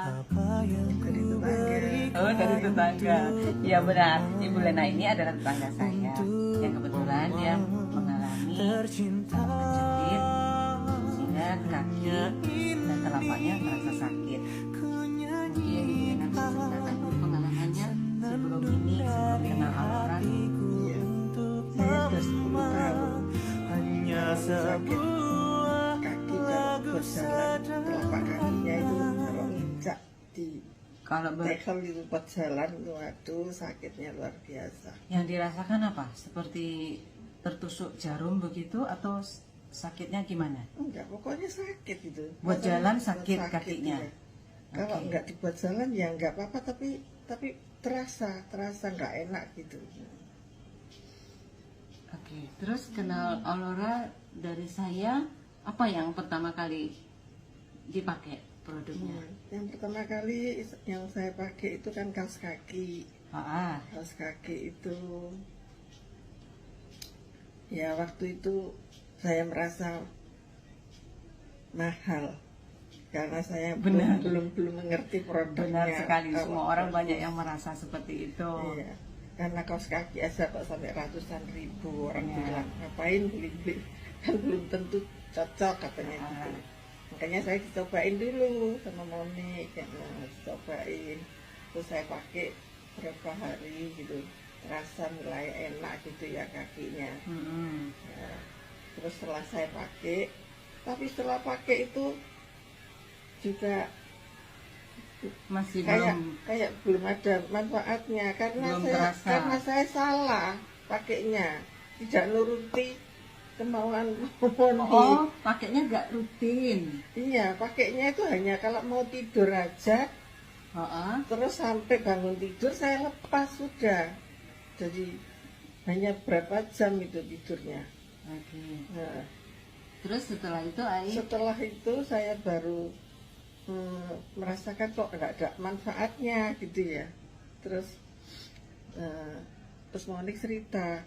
Dari tetangga. Oh, dari tetangga. Ya benar, Ibu Lena ini adalah tetangga saya yang kebetulan dia mengalami kejepit sehingga kaki dan telapaknya terasa sakit. Mungkin Ibu Lena bisa ceritakan dulu pengalamannya sebelum ini, sebelum kenal Alora. Iya. Saya sudah 10 tahun sakit kaki kalau berjalan, telapak kakinya itu kalau nginjak di Kalau tekel di tempat jalan, waduh sakitnya luar biasa. yang dirasakan apa? Seperti tertusuk jarum begitu atau sakitnya gimana? Enggak, pokoknya sakit itu. Buat Rasanya jalan buat sakit kakinya? iya. Kalau Oke. enggak dibuat jalan ya enggak apa-apa, tapi terasa enggak enak gitu. Oke, terus kenal Alora dari saya, apa yang pertama kali dipakai produknya? Yang pertama kali yang saya pakai itu kan kaos kaki. Ah, Kaos kaki itu ya waktu itu saya merasa mahal karena saya Benar. belum mengerti produknya. benar sekali, Apa semua orang bagus. banyak yang merasa seperti itu. Iya. Karena kaos kaki aja kok sampai ratusan ribu, orang Iya. bilang ngapain beli kan belum tentu cocok katanya gitu. Makanya saya dicobain dulu sama Monik, yang dicobain, terus saya pakai berapa hari gitu, terasa mulai enak gitu ya kakinya. Mm-mm. Nah, terus setelah saya pakai, tapi setelah pakai itu juga Masih kayak belum ada manfaatnya Belum karena terasa. saya salah pakainya, tidak nuruti kemauan Monik. Oh, pakainya nggak rutin. Iya, pakainya itu hanya kalau mau tidur aja, Ah, terus sampai bangun tidur saya lepas sudah. Jadi hanya berapa jam itu tidurnya. oke. Nah, Terus setelah itu Ai, setelah itu saya baru merasakan kok nggak ada manfaatnya gitu ya. Terus Monik cerita,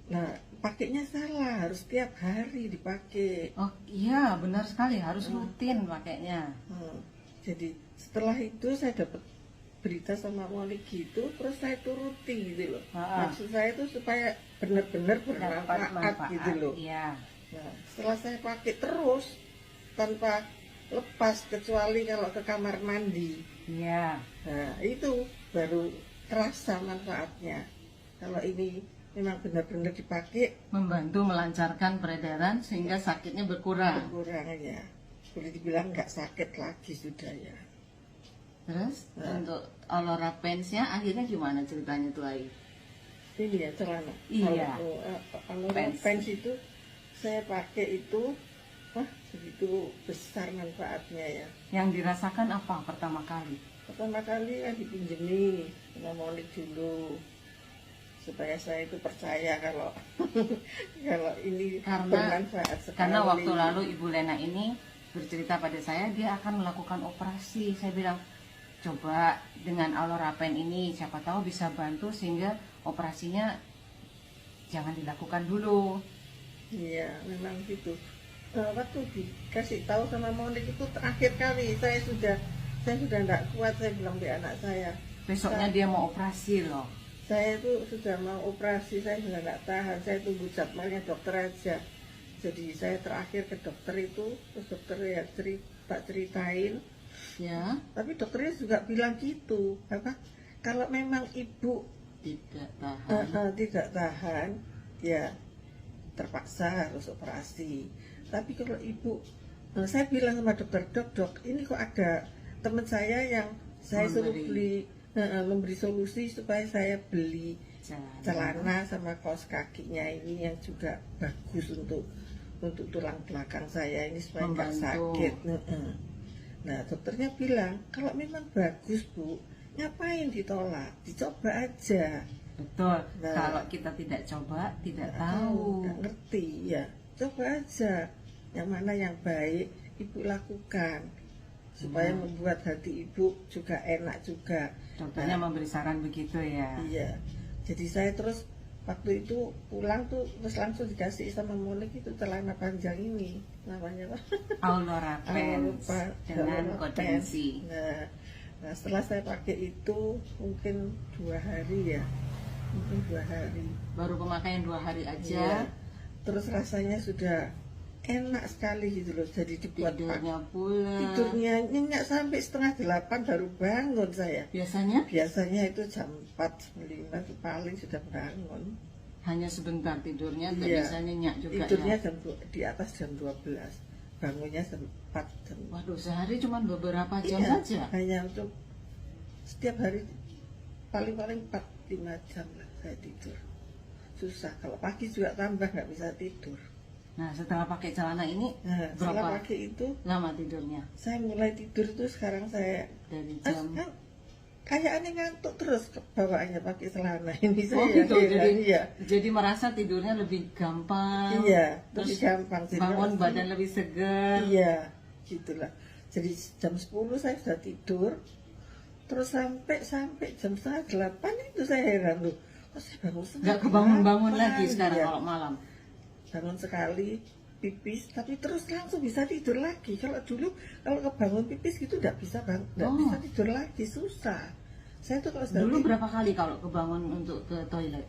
nah pakainya salah, harus tiap hari dipakai. oh iya benar sekali, harus rutin pakainya. Jadi setelah itu saya dapat berita sama Monik gitu, terus saya turuti gitu loh. Maksud saya itu supaya benar-benar Dapat bermanfaat gitu loh. Iya. Nah, setelah saya pakai terus tanpa lepas kecuali kalau ke kamar mandi. Iya. Nah, itu baru terasa manfaatnya. Kalau ini memang benar-benar dipakai, Membantu melancarkan peredaran sehingga sakitnya berkurang. berkurang ya. Boleh dibilang nggak sakit lagi sudah ya. Terus untuk Alora Pants-nya akhirnya gimana ceritanya tuh Ai? Ini ya celana. Iya. Kalau Pants. pants itu saya pakai itu, wah begitu besar manfaatnya ya. Yang dirasakan apa pertama kali? Pertama kali kan dipinjemi sama Monik dulu supaya saya itu percaya kalau kalau ini bermanfaat sekali. Karena waktu lalu Ibu Lena ini bercerita pada saya dia akan melakukan operasi. Saya bilang coba dengan Alora Pen ini siapa tahu bisa bantu sehingga operasinya jangan dilakukan dulu. Iya, memang gitu. Waktu dikasih tahu sama Monik itu terakhir kali saya sudah tidak kuat, saya bilang di anak saya. Besoknya dia mau operasi loh. Saya itu sudah mau operasi, saya sudah nggak tahan, saya tunggu jadwalnya dokter aja. Jadi saya terakhir ke dokter itu, terus dokter ya ceritain. Ya. Tapi dokternya juga bilang gitu, apa? Kalau memang ibu Tidak tahan. tidak tahan, ya terpaksa harus operasi. Tapi kalau ibu, saya bilang sama dokter, dok, ini kok ada teman saya yang saya suruh beli, memberi solusi supaya saya beli celana sama kaos kakinya ini yang juga bagus untuk tulang belakang saya ini supaya nggak sakit. Nah dokternya bilang kalau memang bagus Bu, ngapain ditolak, dicoba aja. Betul. Nah, kalau kita tidak coba tidak tahu. nggak ngerti ya, coba aja yang mana yang baik ibu lakukan supaya membuat hati ibu juga enak juga. Dokternya memberi saran begitu ya. Iya. Jadi saya terus waktu itu pulang tuh terus langsung dikasih sama Monik itu celana panjang ini namanya apa? Aurora Pants dengan Aurora Kodensi. Pants. Nah Nah setelah saya pakai itu mungkin 2 hari ya, mungkin 2 hari. Baru pemakaian 2 hari Iya. aja. Terus rasanya sudah enak sekali gitu loh. Jadi dibuat Tidurnya pula. tidurnya nyenyak sampai 7:30 baru bangun saya. Biasanya Biasanya itu jam 4, 5 itu paling sudah bangun. hanya sebentar tidurnya, tapi Iya. biasanya nyenyak juga Tidurnya ya. di atas jam 12, bangunnya jam 4 jam. Waduh, sehari cuma beberapa jam Iya, saja. hanya untuk setiap hari paling-paling 4-5 jam lah saya tidur. Susah, kalau pagi juga tambah nggak bisa tidur. Nah, setelah pakai celana ini Nah, setelah berapa pakai itu lama tidurnya? saya mulai tidur tuh sekarang saya Dari jam kan kayak aneh ngantuk terus bawaannya pakai celana ini saya. Oh gitu, heran, iya. jadi merasa tidurnya lebih gampang. Iya, Terus lebih gampang. Jadi bangun pasti- badan lebih segar. Iya, gitulah. Jadi jam 10 saya sudah tidur. Terus sampai jam 7:30 itu saya heran loh. Kok saya bangun Nggak kebangun-bangun 7:30? lagi sekarang Iya. kalau malam. Bangun sekali, pipis, tapi terus langsung bisa tidur lagi. Kalau dulu kalau kebangun pipis gitu nggak bisa Oh. bisa tidur lagi, susah. Saya tuh kalau sudah Dulu berapa kali kalau kebangun untuk ke toilet?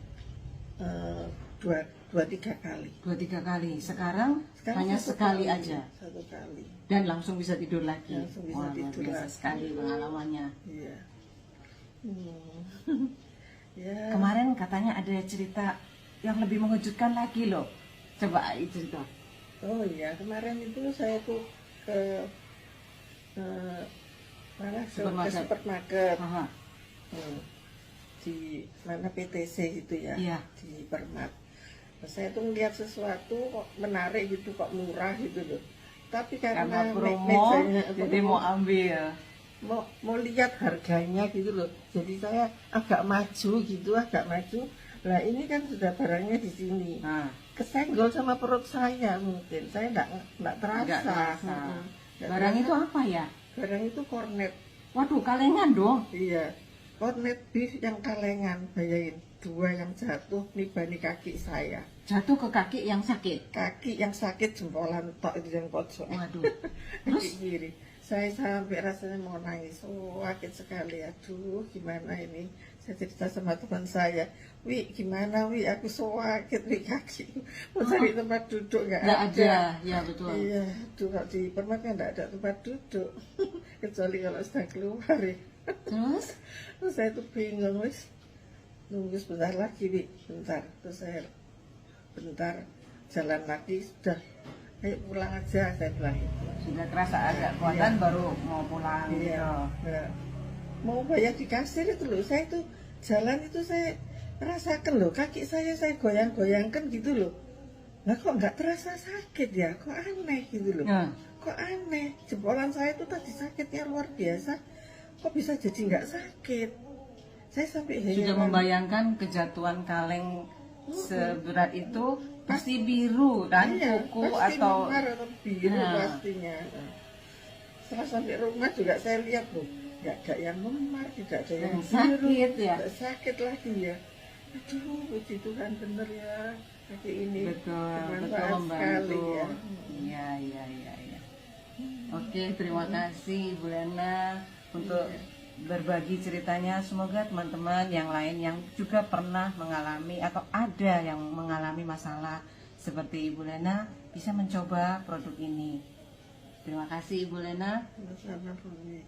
dua tiga kali. 2-3 kali. Sekarang hanya satu sekali kali, aja. Satu kali. Dan langsung bisa tidur lagi. Langsung bisa Wah, luar tidur biasa lagi. sekali pengalamannya. Iya. Ya. Kemarin katanya ada cerita yang lebih mengejutkan lagi loh. Coba cerita. Oh iya, kemarin itu saya tuh ke mana ke Supermarket. supermarket. Aha. Di mana PTC itu ya, Iya. di Permat. Nah, saya tuh ngeliat sesuatu kok menarik gitu, kok murah gitu loh. Tapi Karena promo, mejanya jadi mau ambil. mau lihat harganya gitu loh. Jadi saya agak maju gitu, agak maju. Nah ini kan sudah barangnya di sini. Nah, Kesenggol sama perut saya mungkin. Saya nggak terasa. nggak terasa. Nggak Barang terasa. itu apa ya? Barang itu kornet. Waduh, kalengan dong. Iya. Kornet beef yang kalengan, bayangin. 2 yang jatuh nibani kaki saya. Jatuh ke kaki yang sakit. Kaki yang sakit jempolan tok itu yang pojok. Waduh. Kaki kiri. Saya sampai rasanya mau nangis. Oh, sakit sekali. Aduh, gimana ini? Saya cerita sama teman saya. Wi, gimana Wi? Aku sakit Wi kaki. Mau cari tempat duduk nggak Nggak ada. ada, ya betul. Iya, aduh, kalau di Permat kan nggak ada tempat duduk. Kecuali kalau sedang keluar ya. Terus? Terus saya tuh bingung, wis nunggu sebentar lagi, Wi, bentar. Terus saya bentar jalan lagi, sudah, ayo pulang aja, saya bilang itu. Sudah terasa agak kuatan Iya. baru mau pulang gitu. Iya. Nah, mau bayar di kasir itu loh, saya tuh jalan itu saya rasakan loh, kaki saya goyang-goyangkan gitu loh. Nah kok nggak terasa sakit ya, kok aneh gitu loh. Nah, Kok aneh, jempolan saya tuh tadi sakitnya luar biasa, kok bisa jadi nggak sakit. Saya sampai sudah heran. membayangkan kejatuhan kaleng seberat itu pasti biru kan, Iya, kuku pasti atau memar atau biru Nah. pastinya. Setelah sampai rumah juga saya lihat loh, nggak ada yang memar, tidak ada yang yang biru, sakit ya. nggak sakit lagi ya. Aduh, puji Tuhan bener ya, kaki ini Betul, betul bermanfaat sekali membantu. ya. Iya, iya, iya, iya. Oke, terima kasih Bu Lena untuk berbagi ceritanya. Semoga teman-teman yang lain yang juga pernah mengalami atau ada yang mengalami masalah seperti Ibu Lena bisa mencoba produk ini. Terima kasih Ibu Lena. Sama-sama, Bu Mik.